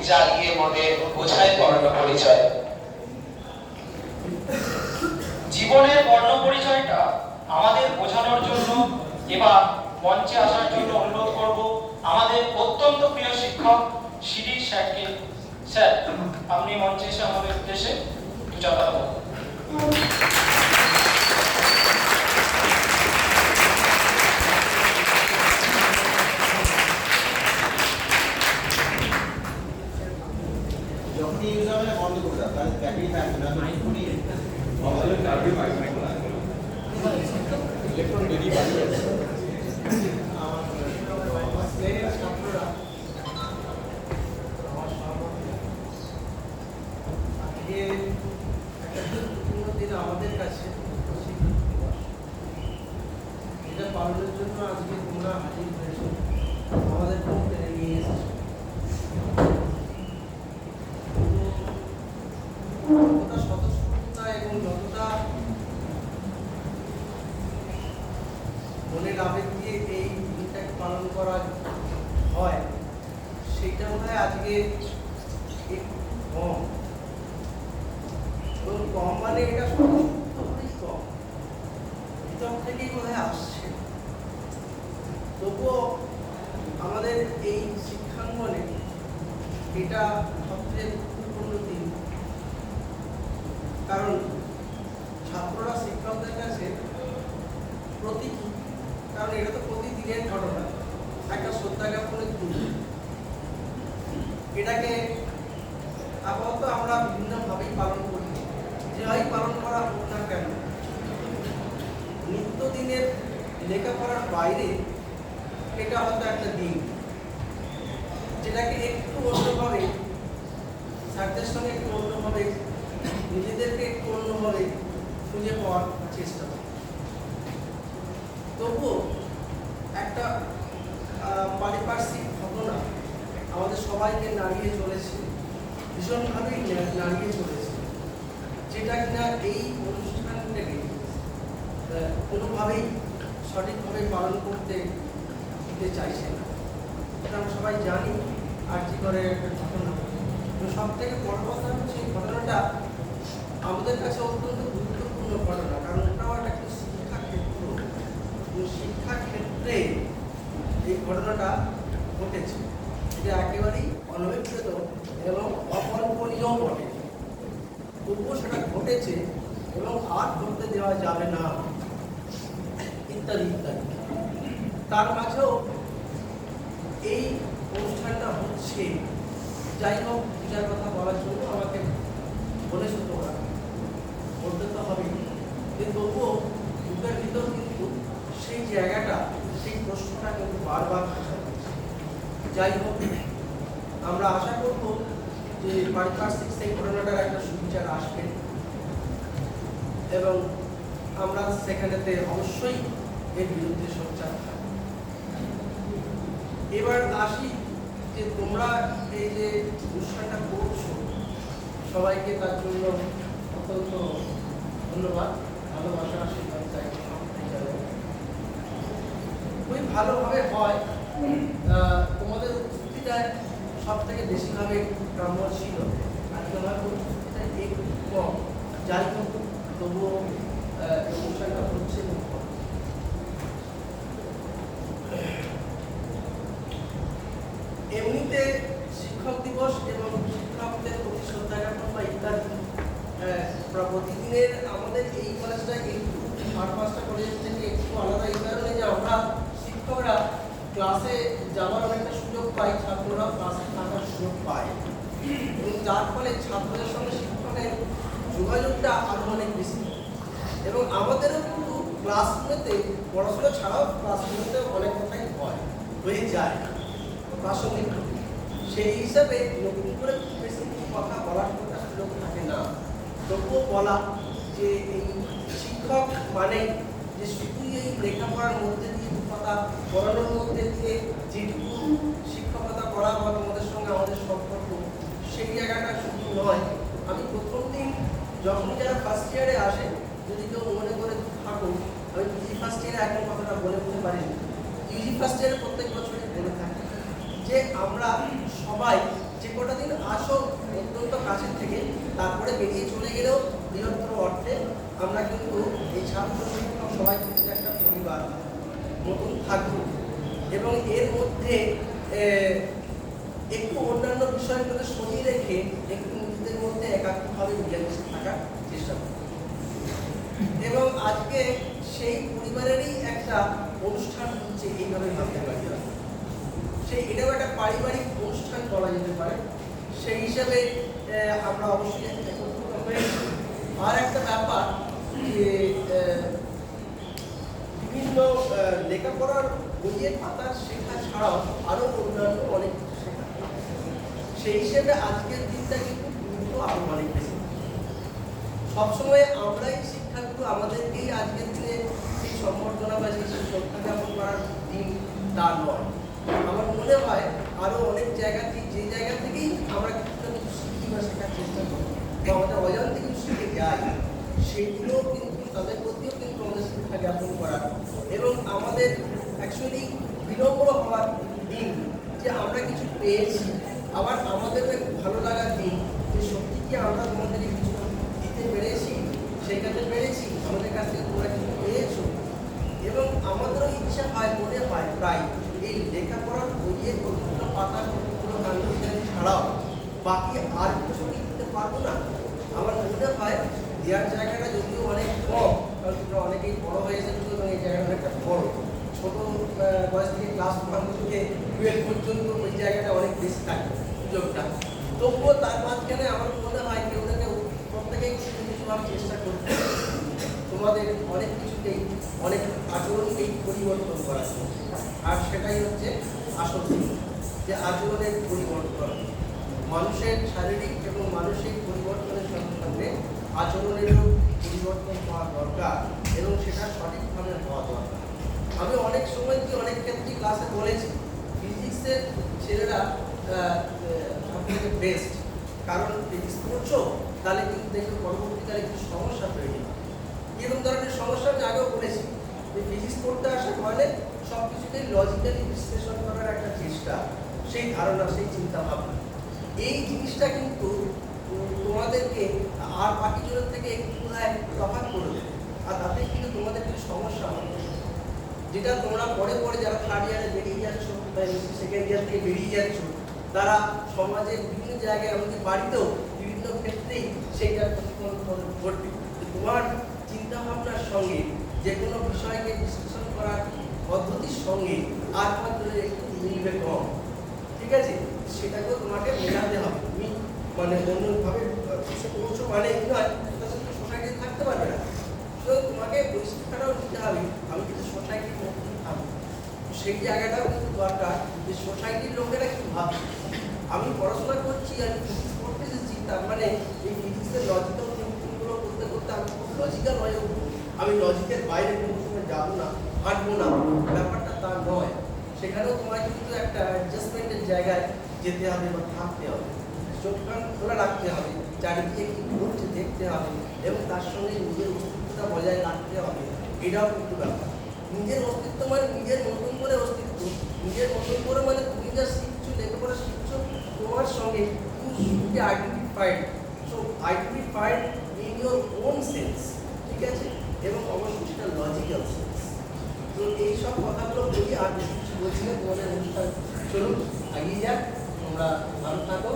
জ্বালিয়ে মনে বোঝায় বর্ণ পরিচয়। জীবনের বর্ণ পরিচয়টা আমাদের বোঝানোর জন্য এবার মঞ্চে আসার জন্য অনুরোধ করব আমাদের অত্যন্ত প্রিয় শিক্ষক শিরিষ স্যারকে। স্যার, আপনি মঞ্চে এসে আমাদের উদ্দেশ্যে দু চার কথা বলুন। যখনই ইউজার বন্ধ করে দাও তাহলে ব্যাটারি থাকবে না, তো ফুরিয়ে ইলেকট্রন বেরি বাড়ি আছে। আমার স্লেনের ছাত্ররা আজকে একটা গুরুত্বপূর্ণ দিন আমাদের কাছে, এটা পালনের জন্য আজকে তোমরা হাজির হয়েছো, আমাদের পক্ষে নিয়ে এসেছো। যতটা স্বতঃস্ফূর্ততা এবং যতটা মনের আবেগ দিয়ে এই দিনটাকে পালন করা হয়, সেটা মনে হয় আজকে একটু কম। এবং কম মানে এটা স্বতঃস্ফূর্ততাই কম, ভিতর থেকেই মনে হয় আসছে। তবুও আমাদের এই শিক্ষাঙ্গনে এটা সবচেয়ে গুরুত্বপূর্ণ দিন, কারণ ছাত্ররা শিক্ষকদের কাছে প্রতীকী, কারণ এটা তো প্রতিদিনের ঘটনা, একটা শ্রদ্ধা জ্ঞাপনের দিন। এটাকে আপাতত আমরা বিভিন্নভাবেই পালন করি, যেভাবেই পালন করা হোক না কেন। নিত্যদিনের লেখাপড়ার বাইরে এটা হয়তো একটা দিন, যেটাকে একটু অন্যভাবে, স্যারদের সঙ্গে একটু অন্যভাবে, নিজেদেরকে একটু অন্যভাবে খুঁজে পাওয়ার চেষ্টা করি। তবুও একটা পারিপার্শ্বিক ঘটনা আমাদের সবাইকে নাড়িয়ে চলেছে, ভীষণভাবেই নাড়িয়ে চলেছে, যেটা কিনা এই অনুষ্ঠানটাকে কোনোভাবেই সঠিকভাবে পালন করতে দিতে চাইছে না। এটা আমরা সবাই জানি আরজি করে একটা ঘটনা। সব থেকে বড় কথা হচ্ছে এই ঘটনাটা আমাদের কাছে অত্যন্ত গুরুত্বপূর্ণ ঘটনা, কারণ এটাও একটা শিক্ষাক্ষেত্র। শিক্ষাক্ষেত্রে এই ঘটনাটা ঘটেছে, এটা একেবারেই অনভিপ্রেত এবং অকল্পনীয় বটে। তবুও সেটা ঘটেছে এবং আর ঘটতে দেওয়া যাবে না, ইত্যাদি ইত্যাদি। তার মাঝেও এই অনুষ্ঠানটা হচ্ছে, যাই হোক, পূজার কথা বলার জন্য আমাকে বলেছো তোমরা, বলতে তো হবে, কিন্তু তবুও বুকের ভিতর কিন্তু সেই জায়গাটা, সেই প্রশ্নটা কিন্তু বারবার আসা হচ্ছে। যাই হোক, আমরা আশা করব যে পারিপার্শ্বিক সেই ঘটনাটার একটা সুবিচার আসবে এবং আমরা সেখানেতে অবশ্যই এর বিরুদ্ধে সোচ্চার থাকব। এবার আসি যে তোমরা এই যে অনুষ্ঠানটা করছো, সবাইকে তার জন্য অত্যন্ত ধন্যবাদ, ভালোবাসা, আশীর্বাদ চাই। খুবই ভালোভাবে হয়, তোমাদের উপস্থিতিটা সব থেকে বেশিভাবে গ্রাম্য ছিল, আর তোমার উপস্থিতিটা একটু কম। যাই হোক, তবুও অনুষ্ঠানটা হচ্ছে। এমনিতে শিক্ষক দিবস এবং শিক্ষকদের প্রতি শ্রদ্ধা জ্ঞাপন বা ইত্যাদি প্রতিদিনের আমাদের এই কলেজটা একটু 4-5টা কলেজ থেকে একটু আলাদা, এই কারণে যে আমরা শিক্ষকরা ক্লাসে যাওয়ার অনেকটা সুযোগ পাই, ছাত্ররা ক্লাসে থাকার সুযোগ পায়, এবং যার ফলে ছাত্রদের সঙ্গে শিক্ষকের যোগাযোগটা আরো অনেক বেশি। এবং আমাদেরও কিন্তু ক্লাসরুমেতে, পড়াশোনা ছাড়াও ক্লাসরুমেতে অনেক কথাই হয়ে যায় প্রাসঙ্গিক। সেই হিসাবে নতুন করে বেশি কথা বলার কথা সুযোগ থাকে না, তবুও বলা যে এই শিক্ষক মানে যে শুধু এই লেখাপড়ার মধ্যে দিয়ে কথা পড়ানোর মধ্যে দিয়ে যেটুকু শিক্ষকতা করা বা তোমাদের সঙ্গে আমাদের সম্পর্ক, সেই জায়গাটা শুধু নয়। আমি প্রথম দিন যখন যারা ফার্স্ট ইয়ারে আসে, যদি কেউ মনে করে থাকো, আমি ইউজি ফার্স্ট ইয়ারে এখন কথাটা বলে বলতে পারিনি, ইউজি ফার্স্ট ইয়ারে প্রত্যেক বছরই বলে থাকি যে আমরা সবাই যে কটা দিন সমাজে বেরিয়ে চলে গেলেও বৃহত্তর অর্থে আমরা কিন্তু এই ছাত্র শিক্ষক সবাই কিন্তু একটা পরিবার মতন থাকবো এবং এর মধ্যে একটু অন্যান্য বিষয়গুলো সরিয়ে রেখে একটু নিজেদের মধ্যে একাত্মভাবে মিলেমিশে থাকার চেষ্টা করব এবং আজকে সেই পরিবারেরই একটা অনুষ্ঠান হচ্ছে এইভাবে ভাবতে পারি এটাও একটা পারিবারিক অনুষ্ঠান বলা যেতে পারে। সেই হিসাবে আমরা অবশ্যই একত্রিত হয়েছি। আর একটা ব্যাপার যে বিভিন্ন লেখাপড়ার বইয়ের পাতা শেখা ছাড়াও আরও অন্যান্য অনেক কিছু শেখা, সেই হিসেবে আজকের দিনটা কিন্তু গুরুত্ব আরও অনেক বেশি। সবসময় আমরাই শিক্ষাগুলো আমাদেরকেই আজকের দিনে সেই সম্বর্ধনা বা সেই শ্রদ্ধা জ্ঞাপন করার দিন তা নয়। আমার মনে হয় আরও অনেক জায়গাতেই যে জায়গা থেকেই আমরা কিছুটা কিছু শিখি বা শেখার চেষ্টা করি বা আমাদের অজান্তে কিছু শিখে যাই, সেগুলো কিন্তু তাদের প্রতিও কিন্তু আমাদের শিক্ষা জ্ঞাপন করার এবং আমাদের অ্যাকচুয়ালি বিনম্র হওয়ার দিন যে আমরা কিছু পেয়েছি, আবার আমাদের ভালো লাগার দিন যে সত্যি কি আমরা তোমাদেরকে কিছু দিতে পেরেছি, শেখাতে পেরেছি, আমাদের কাছ থেকে তোমরা কিছু পেয়েছো। এবং আমাদেরও ইচ্ছা হয়, মনে হয় প্রায় এই লেখাপড়ার বইয়ের কতগুলো পাতা কতগুলো কাণ্ড ছাড়াও বাকি আর কিছু লিখতে পারবো না। আমার মনে হয় দেওয়ার জায়গাটা যদিও অনেক কম, কারণ তোমরা অনেকেই বড় হয়ে এসেছো এবং এই জায়গাটা অনেকটা বড়, ছোটো বয়স থেকে ক্লাস 1 থেকে 12 পর্যন্ত ওই জায়গাটা অনেক বেশি থাকে সুযোগটা। তবুও তার মাঝখানে আমার মনে হয় কেউ না কেউ প্রত্যেকেই কিছু কিছু চেষ্টা করতে তোমাদের অনেক কিছুতেই অনেক আচরণকেই পরিবর্তন করা, আর সেটাই হচ্ছে আসল যে আচরণের পরিবর্তন। মানুষের শারীরিক এবং মানসিক পরিবর্তনের সঙ্গে সঙ্গে আচরণেরও পরিবর্তন হওয়া দরকার এবং সেটা সঠিকভাবে হওয়া দরকার। আমি অনেক সময় কি অনেক ক্ষেত্রে ক্লাসে বলেছি ফিজিক্সের ছেলেরা সবথেকে বেস্ট, কারণ ফিজিক্স পড়ছো তাহলে কিন্তু দেখবে পরবর্তীকালে কিছু সমস্যা তৈরি হয়। এরকম ধরনের সমস্যা আমি আগেও বলেছি যে ফিজিক্স পড়তে আসার ফলে সব কিছুতেই লজিক্যালি বিশ্লেষণ করার একটা চেষ্টা, সেই ধারণা, সেই চিন্তা ভাবনা, এই জিনিসটা কিন্তু তোমাদেরকে আর বাকি জনের থেকে একটু তফাৎ করে দেবে। আর তাতে কিন্তু তোমাদের কিছু সমস্যা হবে যেটা তোমরা পরে পরে যারা 3rd ইয়ারে বেরিয়ে যাচ্ছ বা 2nd ইয়ার থেকে বেরিয়ে যাচ্ছ, তারা সমাজে বিভিন্ন জায়গায় আমাদের বাড়িতেও বিভিন্ন ক্ষেত্রেই সেইটার প্রতিফলন ঘটবে। তোমার চিন্তা ভাবনার সঙ্গে যে কোনো বিষয়কে বিশ্লেষণ করার পদ্ধতির সঙ্গে আর মাত্র একটু মিলবে কম, ঠিক আছে? সেটাকেও তোমাকে মেলাতে হবে। তুমি মানে অন্যভাবে পৌঁছো মানে এই নয় তার সাথে সোসাইটিতে থাকতে পারবে না, তো তোমাকে ওই শিক্ষাটাও নিতে হবে। আমি কিন্তু সোসাইটির মধ্যে থাকবো, সেই জায়গাটাও কিন্তু দরকার যে সোসাইটির লোকেরা কি ভাবে। আমি পড়াশোনা করছি আর ফিজিক্স পড়তে এসেছি, তার মানে এই ফিজিক্সের লজিক্যাল থিঙ্কিংগুলো করতে করতে আমি খুব লজিক্যাল হয়ে উঠবো, আমি লজিকের বাইরে কোনো সময় যাবো না, হাঁটবো না, ব্যাপারটা তা নয়। সেখানেও তোমার কিন্তু একটা অ্যাডজাস্টমেন্টের জায়গায় যেতে হবে বা থাকতে হবে, চোখ কান খোলা রাখতে হবে, চারিদিকে কি ঘটছে দেখতে হবে এবং তার সঙ্গে নিজের অস্তিত্বটা বজায় রাখতে হবে। এটাও কিন্তু ব্যাপার। নিজের অস্তিত্ব মানে নিজের মতন করে অস্তিত্ব, নিজের মতন করে মানে তুমি যা শিখছো, লেখাপড়া শিখছো, তোমার সঙ্গে তুমি identified, so identified in your own sense, ঠিক আছে? এবং অবশ্যই সেটা লজিক্যাল সেন্স। তো এইসব কথাগুলো বলি, আর বেশি কিছু বলছি না। তোমাদের অনুষ্ঠান চলুন, এগিয়ে যাক, তোমরা ভালো থাকো।